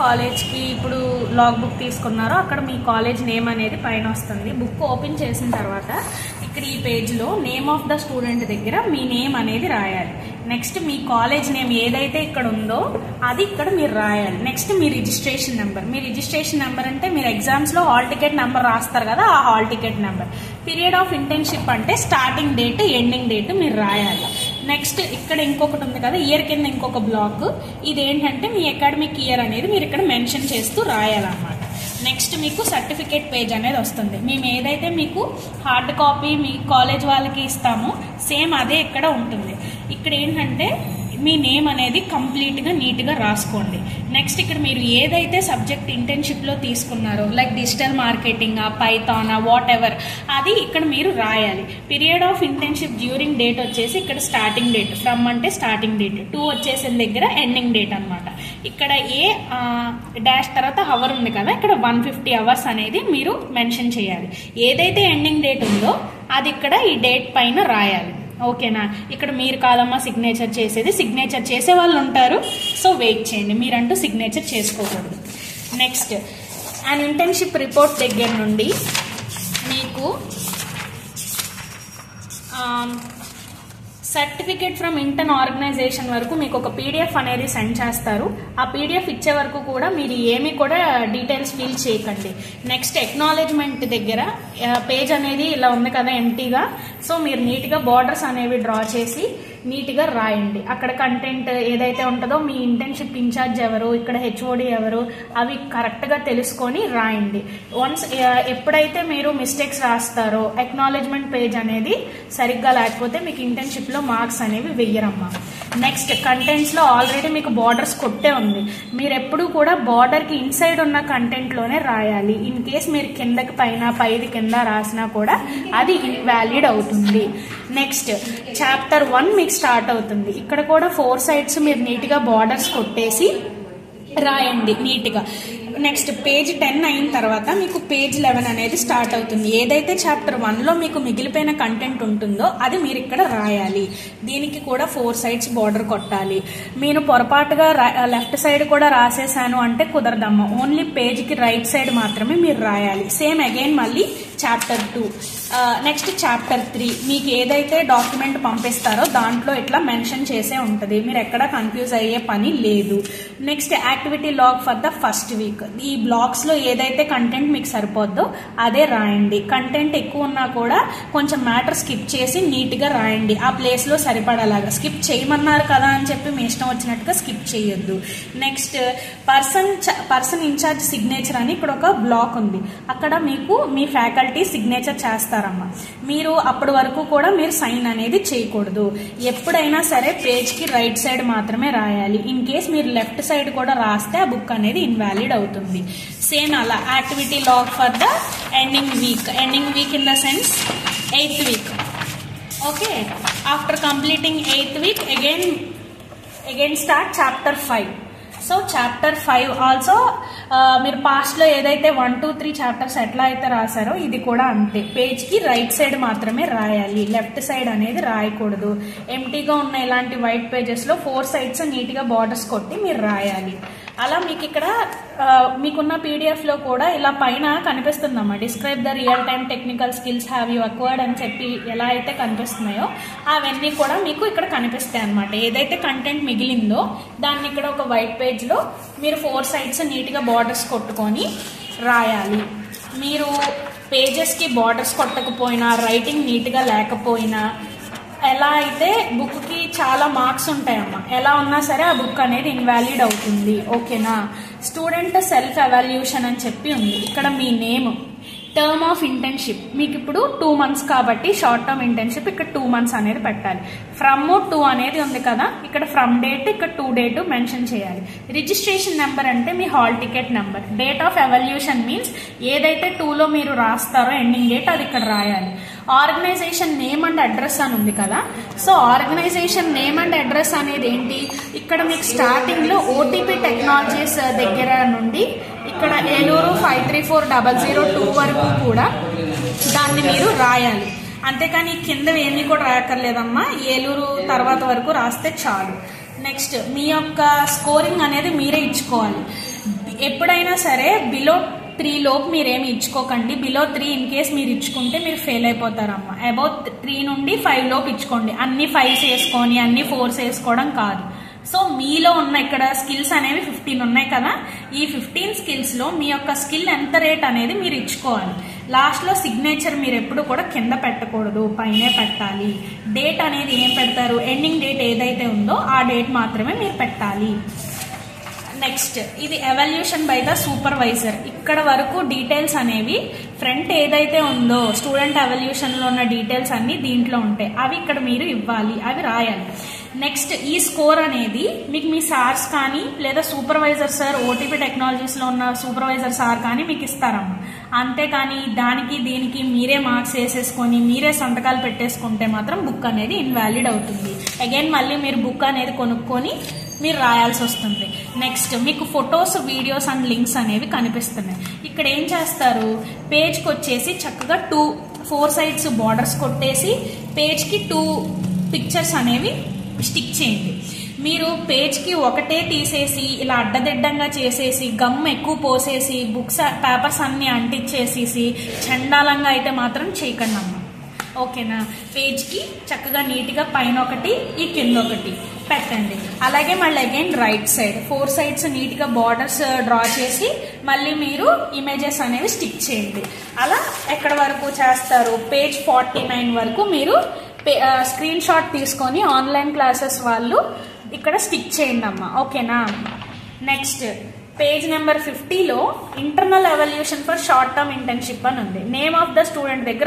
కాలేజ్కి ఇప్పుడు log book తీసుకున్నారో అక్కడ మీ కాలేజ్ నేమ్ అనేది పైన వస్తుంది. బుక్ ఓపెన్ చేసిన తర్వాత ఇక్కడ ఈ పేజ్లో నేమ్ ఆఫ్ ద స్టూడెంట్ దగ్గర మీ నేమ్ అనేది రాయాలి. నెక్స్ట్ మీ కాలేజ్ నేమ్ ఏదైతే ఇక్కడ ఉందో అది ఇక్కడ మీరు రాయాలి. నెక్స్ట్ మీ రిజిస్ట్రేషన్ నెంబర్. మీ రిజిస్ట్రేషన్ నెంబర్ అంటే మీరు ఎగ్జామ్స్లో హాల్ టికెట్ నెంబర్ రాస్తారు కదా, ఆ hall ticket number. Period of internship అంటే స్టార్టింగ్ డేట్, ఎండింగ్ డేట్ మీరు రాయాలి. నెక్స్ట్ ఇక్కడ ఇంకొకటి ఉంది కదా, ఇయర్ కింద ఇంకొక బ్లాక్. ఇదేంటంటే మీ అకాడమిక్ ఇయర్ అనేది మీరు ఇక్కడ మెన్షన్ చేస్తూ రాయాలన్నమాట. నెక్స్ట్ మీకు సర్టిఫికేట్ పేజ్ అనేది వస్తుంది. మేము ఏదైతే మీకు హార్డ్ కాపీ మీ కాలేజ్ వాళ్ళకి ఇస్తామో సేమ్ అదే ఇక్కడ ఉంటుంది. ఇక్కడ ఏంటంటే మీ నేమ్ అనేది కంప్లీట్గా నీట్గా రాసుకోండి. నెక్స్ట్ ఇక్కడ మీరు ఏదైతే సబ్జెక్ట్ ఇంటర్న్షిప్లో తీసుకున్నారో like digital marketing, Python, what ever అది ఇక్కడ మీరు రాయాలి. Period of internship during date వచ్చేసి ఇక్కడ స్టార్టింగ్ డేట్, ఫ్రమ్ అంటే స్టార్టింగ్ డేట్, 2 వచ్చేసిన దగ్గర ఎండింగ్ డేట్ అనమాట. ఇక్కడ ఏ డాష్ తర్వాత హవర్ ఉంది కదా, ఇక్కడ 150 అవర్స్ అనేది మీరు మెన్షన్ చేయాలి. ఏదైతే ఎండింగ్ డేట్ ఉందో అది ఇక్కడ ఈ డేట్ పైన రాయాలి. ఓకేనా? ఇక్కడ మీరు కాదమ్మా సిగ్నేచర్ చేసేది, సిగ్నేచర్ చేసే వాళ్ళు ఉంటారు, సో వెయిట్ చేయండి, మీరంటూ సిగ్నేచర్ చేసుకోకూడదు. నెక్స్ట్ అండ్ ఇంటర్న్షిప్ రిపోర్ట్ దగ్గర నుండి మీకు సర్టిఫికేట్ ఫ్రమ్ ఇంటర్న్ ఆర్గనైజేషన్ వరకు మీకు ఒక పీడిఎఫ్ అనేది సెండ్ చేస్తారు. ఆ పీడిఎఫ్ ఇచ్చే వరకు కూడా మీరు ఏమీ కూడా డీటెయిల్స్ ఫిల్ చేయకండి. నెక్స్ట్ ఎక్నాలెడ్జ్మెంట్ దగ్గర పేజ్ అనేది ఇలా ఉంది కదా ఎంటీగా, సో మీరు నీట్గా బార్డర్స్ అనేవి డ్రా చేసి నీట్గా రాయండి. అక్కడ కంటెంట్ ఏదైతే ఉంటుందో మీ ఇంటర్న్షిప్ ఇన్ఛార్జ్ ఎవరు, ఇక్కడ హెచ్ఓడి ఎవరు, అవి కరెక్ట్గా తెలుసుకొని రాయండి. వన్స్ ఎప్పుడైతే మీరు మిస్టేక్స్ రాస్తారో ఎక్నాలెడ్జ్మెంట్ పేజ్ అనేది సరిగ్గా లేకపోతే మీకు ఇంటర్న్షిప్లో మార్క్స్ అనేవి వెయ్యరమ్మా. నెక్స్ట్ కంటెంట్స్లో ఆల్రెడీ మీకు బార్డర్స్ కొట్టే ఉంది, మీరు ఎప్పుడు కూడా బార్డర్కి ఇన్సైడ్ ఉన్న కంటెంట్లోనే రాయాలి. ఇన్ కేస్ మీరు కిందకి పైన పైది కింద రాసినా కూడా అది ఇన్వాలిడ్ అవుతుంది. నెక్స్ట్ చాప్టర్ 1 మీకు స్టార్ట్ అవుతుంది. ఇక్కడ కూడా 4 సైడ్స్ మీరు నీట్గా బార్డర్స్ కొట్టేసి రాయండి నీట్గా. నెక్స్ట్ పేజ్ 10 అయిన తర్వాత మీకు పేజ్ 11 అనేది స్టార్ట్ అవుతుంది. ఏదైతే చాప్టర్ 1లో మీకు మిగిలిపోయిన కంటెంట్ ఉంటుందో అది మీరు ఇక్కడ రాయాలి. దీనికి కూడా 4 సైడ్స్ బార్డర్ కొట్టాలి. నేను పొరపాటుగా లెఫ్ట్ సైడ్ కూడా రాసేసాను అంటే కుదరదమ్మా, ఓన్లీ పేజ్కి రైట్ సైడ్ మాత్రమే మీరు రాయాలి. సేమ్ అగైన్ మళ్ళీ చాప్టర్ 2. నెక్స్ట్ చాప్టర్ 3 మీకు ఏదైతే డాక్యుమెంట్ పంపిస్తారో దాంట్లో ఇట్లా మెన్షన్ చేసే ఉంటుంది, మీరు ఎక్కడ కన్ఫ్యూజ్ అయ్యే పని లేదు. Next activity log for the first week. ఈ బ్లాక్స్ లో ఏదైతే కంటెంట్ మీకు సరిపోద్దో అదే రాయండి. కంటెంట్ ఎక్కువ ఉన్నా కూడా కొంచెం మ్యాటర్ స్కిప్ చేసి నీట్ గా రాయండి, ఆ ప్లేస్ లో సరిపడేలాగా. స్కిప్ చేయమన్నారు కదా అని చెప్పి మీ ఇష్టం వచ్చినట్టుగా స్కిప్ చేయొద్దు. నెక్స్ట్ పర్సన్ ఇన్ఛార్జ్ సిగ్నేచర్ అని ఇక్కడ ఒక బ్లాక్ ఉంది, అక్కడ మీకు మీ ఫ్యాకల్టీ సిగ్నేచర్ చేస్తారమ్మా. మీరు అప్పటి వరకు కూడా మీరు సైన్ అనేది చేయకూడదు. ఎప్పుడైనా సరే పేజ్ కి రైట్ సైడ్ మాత్రమే రాయాలి. ఇన్ కేస్ మీరు లెఫ్ట్ సైడ్ కూడా రాస్తే ఆ బుక్ అనేది ఇన్వాలిడ్ అవుతుంది. సేమ్ అలా activity log for the ending week in the sense 8th week. Okay, after completing 8th week again start chapter 5. So chapter 5 also మీరు పాస్ట్ లో ఏదైతే 1, 2, 3 చాప్టర్స్ ఎట్లా అయితే రాశారో ఇది కూడా అంతే. పేజ్ కి రైట్ సైడ్ మాత్రమే రాయాలి, లెఫ్ట్ సైడ్ అనేది రాయకూడదు. ఎంటీగా ఉన్న ఇలాంటి వైట్ పేజెస్ లో 4 సైడ్స్ నీట్ గా బార్డర్స్ కొట్టి మీరు రాయాలి. అలా మీకు ఇక్కడ మీకున్న పీడిఎఫ్ లో కూడా ఇలా పైన కనిపిస్తుందమ్మా, describe the real time technical skills have you acquired అని చెప్పి ఎలా అయితే కనిపిస్తున్నాయో అవన్నీ కూడా మీకు ఇక్కడ కనిపిస్తాయి అనమాట. ఏదైతే కంటెంట్ మిగిలిందో దాన్ని ఇక్కడ ఒక వైట్ పేజ్ లో మీరు 4 సైడ్స్ నీట్ గా బార్డర్స్ కొట్టుకొని రాయాలి. మీరు పేజెస్ కి బార్డర్స్ కొట్టకపోయినా, రైటింగ్ నీట్ గా లేకపోయినా, ఎలా అయితే బుక్ కి చాలా మార్క్స్ ఉంటాయమ్మా, ఎలా ఉన్నా సరే ఆ బుక్ అనేది ఇన్వాలిడ్ అవుతుంది. ఓకేనా? స్టూడెంట్ సెల్ఫ్ ఎవాల్యూషన్ అని చెప్పి ఉంది. ఇక్కడ మీ నేమ్, టర్మ్ ఆఫ్ ఇంటర్న్షిప్ మీకు ఇప్పుడు 2 months కాబట్టి షార్ట్ టర్మ్ ఇంటర్న్షిప్ ఇక్కడ 2 months అనేది పెట్టాలి. ఫ్రమ్ 2 అనేది ఉంది కదా, ఇక్కడ ఫ్రమ్ డేట్, ఇక్కడ 2 డేట్ మెన్షన్ చేయాలి. రిజిస్ట్రేషన్ నెంబర్ అంటే మీ hall ticket number. Date of evaluation means ఏదైతే 2లో మీరు రాస్తారో ఎండింగ్ డేట్ అది ఇక్కడ రాయాలి. ఆర్గనైజేషన్ నేమ్ అండ్ అడ్రస్ అని ఉంది కదా, so organisation name and address అనేది ఏంటి, ఇక్కడ మీకు స్టార్టింగ్ లో ఓటీపీ టెక్నాలజీస్ దగ్గర నుండి ఇక్కడ ఏలూరు 534002 వరకు కూడా దాన్ని మీరు రాయాలి. అంతేకాని కింద ఏమీ కూడా రాయక్కర్లేదమ్మా, ఏలూరు తర్వాత వరకు రాస్తే చాలు. నెక్స్ట్ మీ యొక్క స్కోరింగ్ అనేది మీరే ఇచ్చుకోవాలి. ఎప్పుడైనా సరే బిలో 3 లోపు మీరేమి ఇచ్చుకోకండి. బిలో 3 ఇన్ కేస్ మీరు ఇచ్చుకుంటే మీరు ఫెయిల్ అయిపోతారమ్మా. అబౌట్ 3 నుండి 5 లోపు ఇచ్చుకోండి. అన్ని 5s వేసుకొని అన్ని 4s వేసుకోవడం కాదు. సో మీలో ఉన్న ఇక్కడ స్కిల్స్ అనేవి 15 ఉన్నాయి కదా, ఈ 15 స్కిల్స్ లో మీ యొక్క స్కిల్ ఎంత రేట్ అనేది మీరు ఇచ్చుకోవాలి. లాస్ట్ లో సిగ్నేచర్ మీరు ఎప్పుడు కూడా కింద పెట్టకూడదు, పైనే పెట్టాలి. డేట్ అనేది ఏం పెడతారు, ఎండింగ్ డేట్ ఏదైతే ఉందో ఆ డేట్ మాత్రమే మీరు పెట్టాలి. నెక్స్ట్ ఇది ఎవాల్యుయేషన్ బై ద సూపర్వైజర్. ఇక్కడ వరకు డీటెయిల్స్ అనేవి ఫ్రంట్ ఏదైతే ఉందో స్టూడెంట్ ఎవాల్యుయేషన్ లో ఉన్న డీటెయిల్స్ అన్ని దీంట్లో ఉంటాయి. అవి ఇక్కడ మీరు ఇవ్వాలి, అవి రాయాలి. నెక్స్ట్ ఈ స్కోర్ అనేది మీకు మీ సార్స్ కానీ లేదా సూపర్వైజర్ సార్ ఓటీపీ టెక్నాలజీస్ లో ఉన్న సూపర్వైజర్ సార్ కానీ మీకు ఇస్తారమ్మా. అంతేకాని దానికి దీనికి మీరే మార్క్స్ వేసేసుకొని మీరే సంతకాలు పెట్టేసుకుంటే మాత్రం బుక్ అనేది ఇన్వాలిడ్ అవుతుంది. అగైన్ మళ్ళీ మీరు బుక్ అనేది కొనుక్కొని మీరు రాయాల్సి వస్తుంది. నెక్స్ట్ మీకు ఫొటోస్, వీడియోస్ అండ్ లింక్స్ అనేవి కనిపిస్తున్నాయి. ఇక్కడ ఏం చేస్తారు, పేజ్కి వచ్చేసి చక్కగా 4 సైడ్స్ బార్డర్స్ కొట్టేసి పేజ్కి 2 పిక్చర్స్ అనేవి స్టిక్ చేయండి. మీరు పేజ్కి ఒకటే తీసేసి ఇలా అడ్డదిడ్డంగా చేసేసి గమ్ ఎక్కువ పోసేసి బుక్స్ పేపర్స్ అన్ని అంటించేసేసి చండాలంగా అయితే మాత్రం చేయకండి అమ్మ. ఓకేనా, పేజ్కి చక్కగా నీట్గా పైన ఒకటి ఈ కింద ఒకటి పెట్టండి. అలాగే మళ్ళీ అగైన్ రైట్ సైడ్ 4 సైడ్స్ నీట్గా బార్డర్స్ డ్రా చేసి మళ్ళీ మీరు ఇమేజెస్ అనేవి స్టిక్ చేయండి. అలా ఎక్కడ వరకు చేస్తారు, పేజ్ 49 వరకు మీరు స్క్రీన్ షాట్ తీసుకొని ఆన్లైన్ క్లాసెస్ వాళ్ళు ఇక్కడ స్టిక్ చేయండి అమ్మా. ఓకేనా, నెక్స్ట్ పేజ్ నెంబర్ 50లో internal evaluation for short term internship అని ఉంది. నేమ్ ఆఫ్ ద స్టూడెంట్ దగ్గర